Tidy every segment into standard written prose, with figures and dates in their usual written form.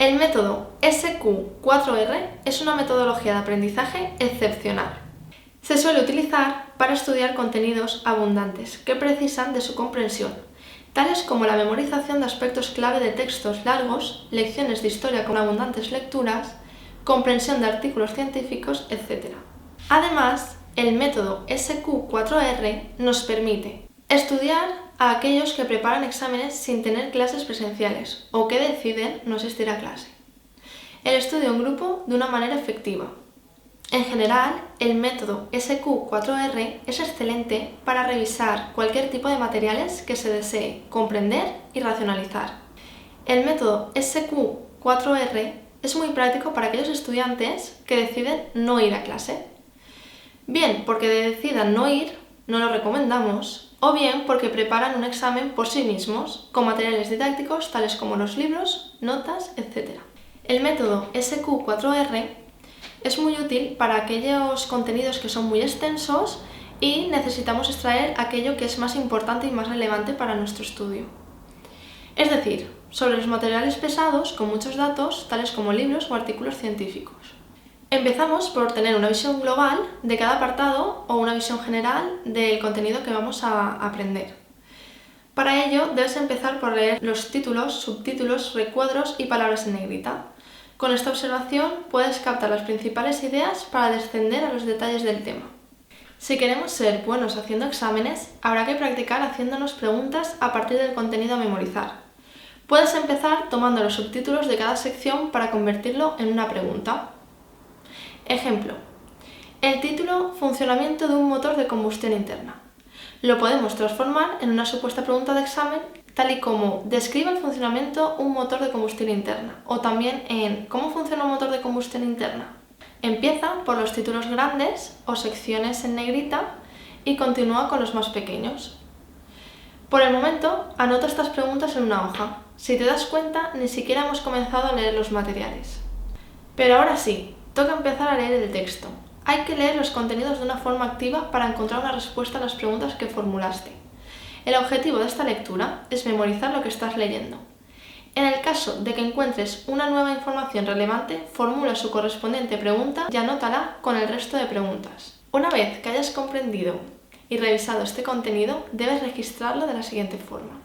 El método SQ4R es una metodología de aprendizaje excepcional. Se suele utilizar para estudiar contenidos abundantes que precisan de su comprensión, tales como la memorización de aspectos clave de textos largos, lecciones de historia con abundantes lecturas, comprensión de artículos científicos, etc. Además, el método SQ4R nos permite estudiar a aquellos que preparan exámenes sin tener clases presenciales o que deciden no asistir a clase. El estudio en grupo de una manera efectiva. En general, el método SQ4R es excelente para revisar cualquier tipo de materiales que se desee comprender y racionalizar. El método SQ4R es muy práctico para aquellos estudiantes que deciden no ir a clase. Bien porque decidan no ir, no lo recomendamos, o bien porque preparan un examen por sí mismos, con materiales didácticos tales como los libros, notas, etc. El método SQ4R es muy útil para aquellos contenidos que son muy extensos y necesitamos extraer aquello que es más importante y más relevante para nuestro estudio. Es decir, sobre los materiales pesados con muchos datos, tales como libros o artículos científicos. Empezamos por tener una visión global de cada apartado o una visión general del contenido que vamos a aprender. Para ello, debes empezar por leer los títulos, subtítulos, recuadros y palabras en negrita. Con esta observación puedes captar las principales ideas para descender a los detalles del tema. Si queremos ser buenos haciendo exámenes, habrá que practicar haciéndonos preguntas a partir del contenido a memorizar. Puedes empezar tomando los subtítulos de cada sección para convertirlo en una pregunta. Ejemplo, el título Funcionamiento de un motor de combustión interna. Lo podemos transformar en una supuesta pregunta de examen, tal y como describe el funcionamiento de un motor de combustión interna, o también en ¿cómo funciona un motor de combustión interna? Empieza por los títulos grandes o secciones en negrita y continúa con los más pequeños. Por el momento, anota estas preguntas en una hoja. Si te das cuenta, ni siquiera hemos comenzado a leer los materiales. Pero ahora sí, toca empezar a leer el texto. Hay que leer los contenidos de una forma activa para encontrar una respuesta a las preguntas que formulaste. El objetivo de esta lectura es memorizar lo que estás leyendo. En el caso de que encuentres una nueva información relevante, formula su correspondiente pregunta y anótala con el resto de preguntas. Una vez que hayas comprendido y revisado este contenido, debes registrarlo de la siguiente forma.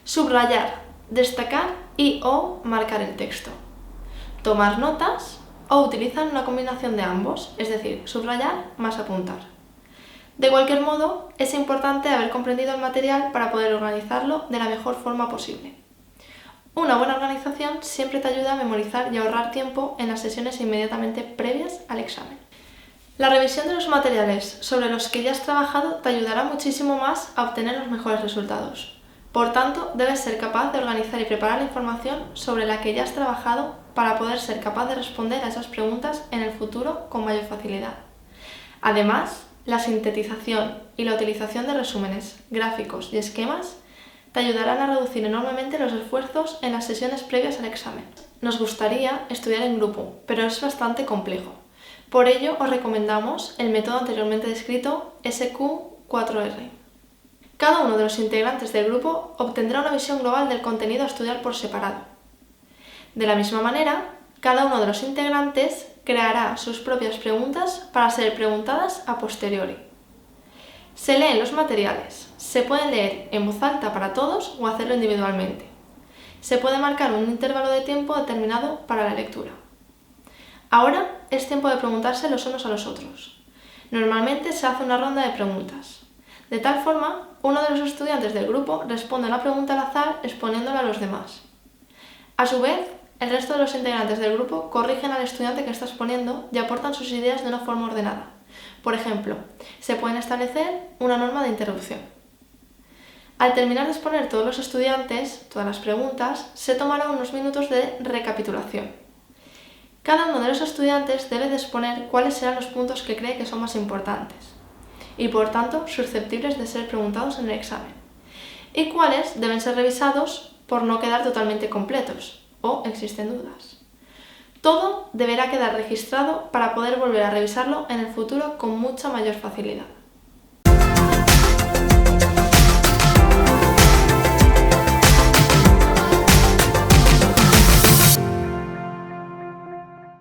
Subrayar, destacar y o marcar el texto. Tomar notas o utilizar una combinación de ambos, es decir, subrayar más apuntar. De cualquier modo, es importante haber comprendido el material para poder organizarlo de la mejor forma posible. Una buena organización siempre te ayuda a memorizar y ahorrar tiempo en las sesiones inmediatamente previas al examen. La revisión de los materiales sobre los que ya has trabajado te ayudará muchísimo más a obtener los mejores resultados. Por tanto, debes ser capaz de organizar y preparar la información sobre la que ya has trabajado para poder ser capaz de responder a esas preguntas en el futuro con mayor facilidad. Además, la sintetización y la utilización de resúmenes, gráficos y esquemas te ayudarán a reducir enormemente los esfuerzos en las sesiones previas al examen. Nos gustaría estudiar en grupo, pero es bastante complejo. Por ello, os recomendamos el método anteriormente descrito SQ4R. Cada uno de los integrantes del grupo obtendrá una visión global del contenido a estudiar por separado. De la misma manera, cada uno de los integrantes creará sus propias preguntas para ser preguntadas a posteriori. Se leen los materiales. Se pueden leer en voz alta para todos o hacerlo individualmente. Se puede marcar un intervalo de tiempo determinado para la lectura. Ahora es tiempo de preguntarse los unos a los otros. Normalmente se hace una ronda de preguntas. De tal forma, uno de los estudiantes del grupo responde a una pregunta al azar exponiéndola a los demás. A su vez, el resto de los integrantes del grupo corrigen al estudiante que está exponiendo y aportan sus ideas de una forma ordenada. Por ejemplo, se pueden establecer una norma de interrupción. Al terminar de exponer todos los estudiantes, todas las preguntas, se tomarán unos minutos de recapitulación. Cada uno de los estudiantes debe de exponer cuáles serán los puntos que cree que son más importantes y por tanto susceptibles de ser preguntados en el examen, y cuáles deben ser revisados por no quedar totalmente completos o existen dudas. Todo deberá quedar registrado para poder volver a revisarlo en el futuro con mucha mayor facilidad.